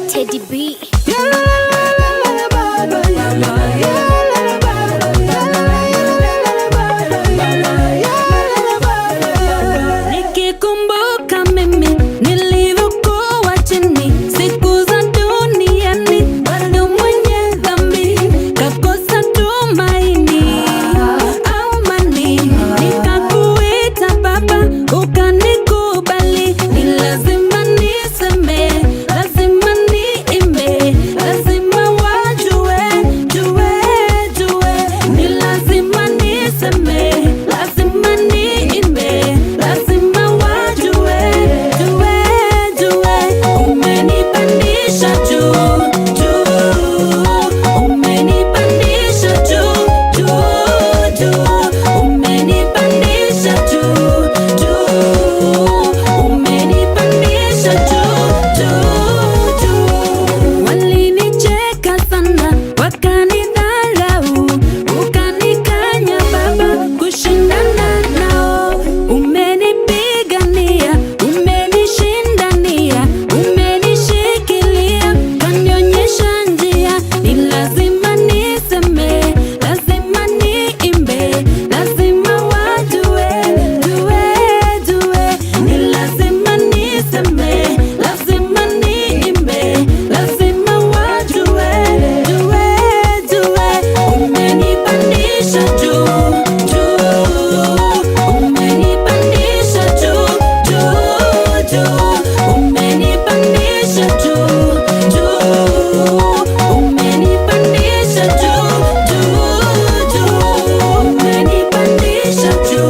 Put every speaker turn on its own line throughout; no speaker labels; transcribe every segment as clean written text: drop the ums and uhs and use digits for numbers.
Teddy B. Nikikumbuka mimi nilivyokuwa chini, siku za duniani, bado mwenye dhambi, kakosa tumaini, amani, nikakuita Baba, ukanikubali. Ni lazima niseme, lazima niimbe, lazima wajue, ni lazima niseme, lazima niimbe, lazima wajue, umenipandisha juu, umenipandisha juu, umenipandisha juu, umenipandisha juu. Walinicheka sana, wakanidharau, ukanikanya Baba kushindana nao. Umenipigania, umenishindania, umenishikilia, kanionyesha njia. Ni lazima niseme, lazima niimbe, lazima wajue, ni lazima niseme, lazima niimbe, lazima wajue, umenipandisha juu, umenipandisha juu, umenipandisha juu, umenipandisha juu, umenipandisha juu,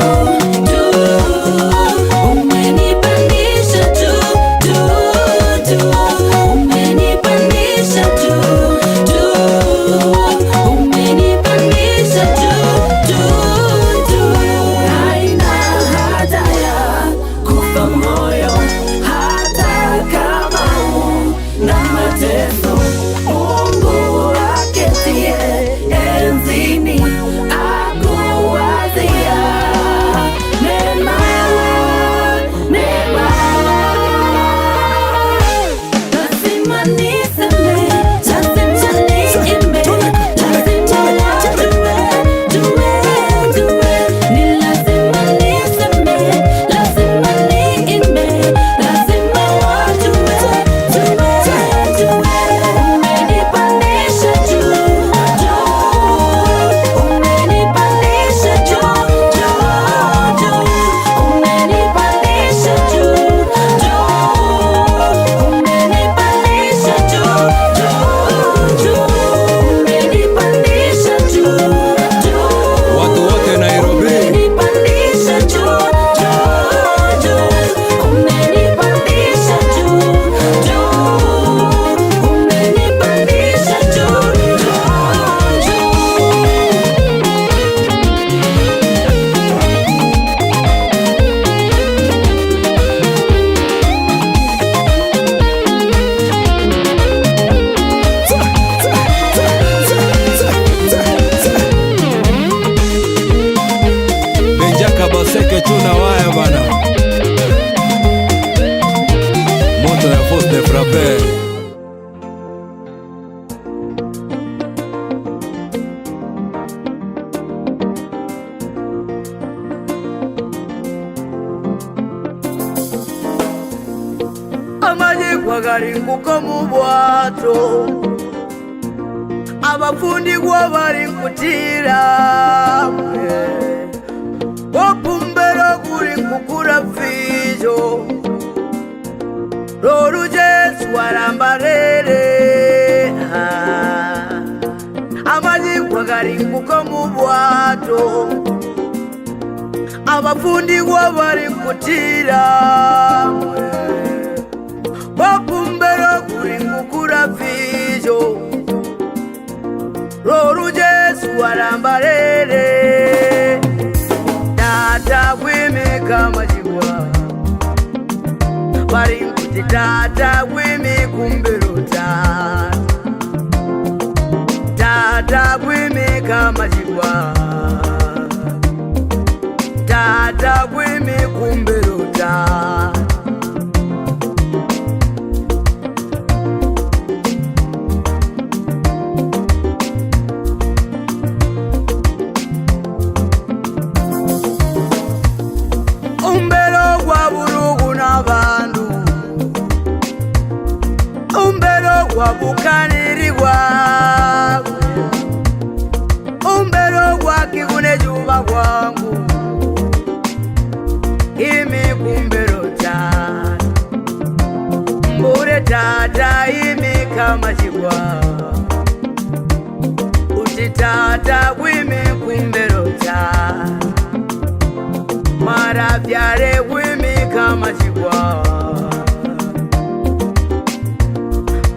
umenipandisha juu, umenipandisha juu. Haina haja ya kufa moyo, hata kama una mateso. Mungu aketie enzini akuwazia mema. Lazima niseme, lazima niimbe, lazima wajue, ni lazima niseme, lazima niimbe, lazima wajue, umenipandisha juu, umenipandisha juu, umenipandisha juu, umenipandisha juu.
Watu wote Nairobi,
Umenipandisha juu, umenipandisha juu, umenipandisha juu.
Benja Kabaseke tuna waya bana. Moto ya Force de Frappe.
Amajikwa garinguka mu bwato, abafundi gwa barinkutira, opumbero guri kukura fijo, roru Jesu warambarere. Amajikwa garinguka mu bwato, abafundi gwa barinkutira, opumbero guri kukura fijo, roru Jesu warambarere. Tata gwimika majigwa, barinkuti tata gwimikumberuta, tata gwimika majigwa, tata gwimi kumberuta umbero gwa burugu n'abantu umbero gwa bukanirirwa umbero gwa kigune juba gwangu imi kumbero tata mbure tata imi kama chigwa uti tata gwimi kumbero tata mara vyare gwimi kama chigwa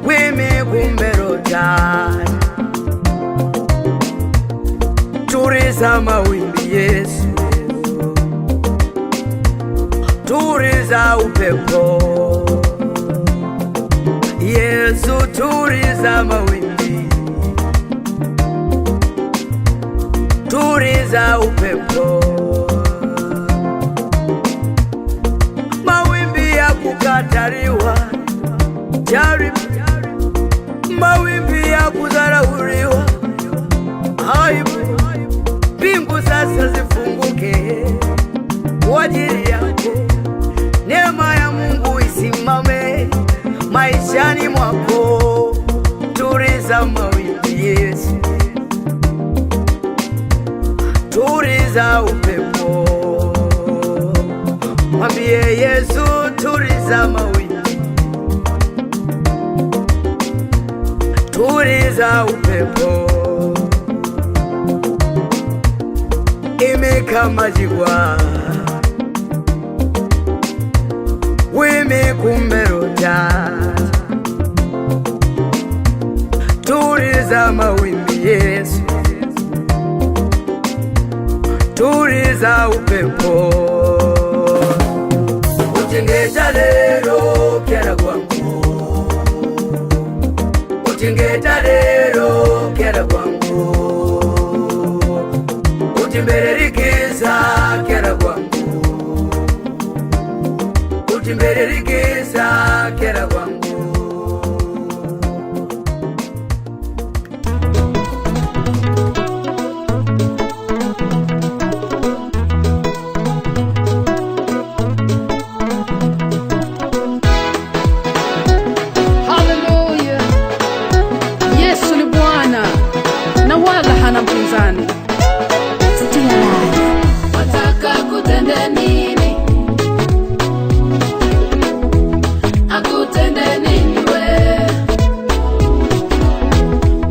gwimi kumbero tata turiza mawimbi Yesu turiza upepo Yesu turiza mawimbi turiza upepo mawimbi ya kukataliwa jaribu mawimbi ya kudharauliwa aibu mbingu sasa zifunguke kwa ajili yako neema ya Mungu isimame maishani mwako turiza mawimbi Yesu turiza upepo mwambie Yesu turiza mawimbi turiza upepo ime kama jigwa wime kumbero tata turiza mawimbi Yesu turiza upepo utingeta lero kera kwangu utingeta lero kera kwangu utimbererikiza kera kwangu utimbererikiza kera kwangu
Hallelujah. Yesu ni Bwana na wala hana mpinzani.
Wataka kutende nini? Akutende nini we?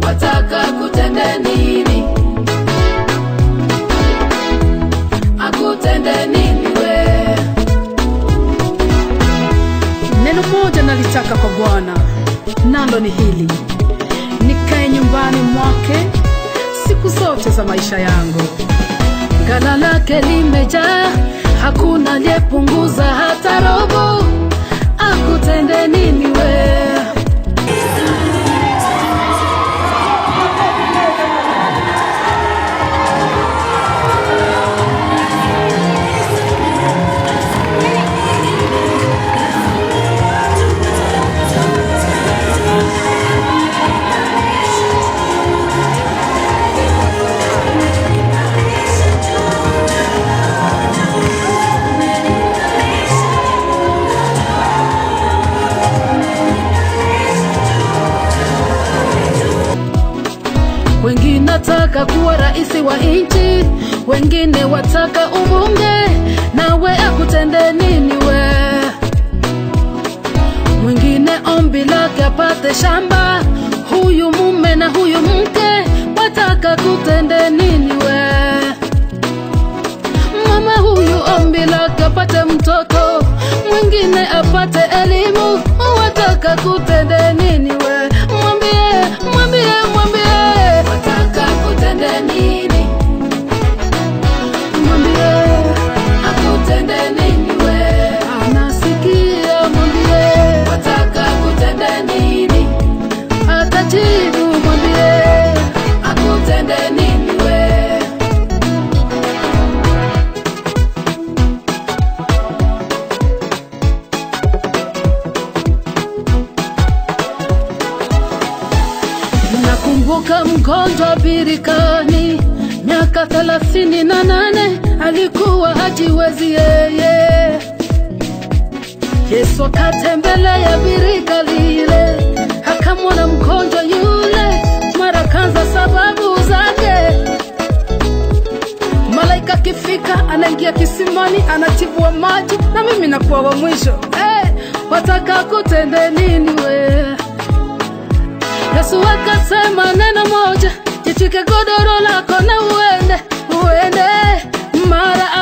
Wataka kutende nini? Akutende nini we?
Neno moja nalitaka kwa Bwana, nalo ni hili: nikae nyumbani mwake siku zote za maisha yangu. Ghala lake limejaa, hakuna aliyepunguza hata robo. Akutende nini we? Wengine wataka kuwa raisi wa nchi, wengine wataka ubunge, nawe akutende nini we? Mwingine ombi lake apate shamba, huyu mume na huyu mke, wataka kutende nini we? Mama huyu ombi lake apate mtoto, mwingine apate elimu, wataka kutende nini we? Mwambie, mwambie, mwambie
Wataka kutende nini?
mwambie
Akutende nini we?
anasikia, mwambie
Wataka kutende nini?
atajibu, mwambie
Akutende nini we?
mgonjwa birikani, miaka 38 alikuwa hajiwezi yeye. Yesu akatembelea birika lile, akamwona mgonjwa yule, mara kanza sababu zake. Malaika kifika, anaingia kisimani, anatibua maji, na mimi nakuwa wa mwisho. Wataka kutende nini we? Yesu akasema neno moja, jichike godoro lako na uende. Mara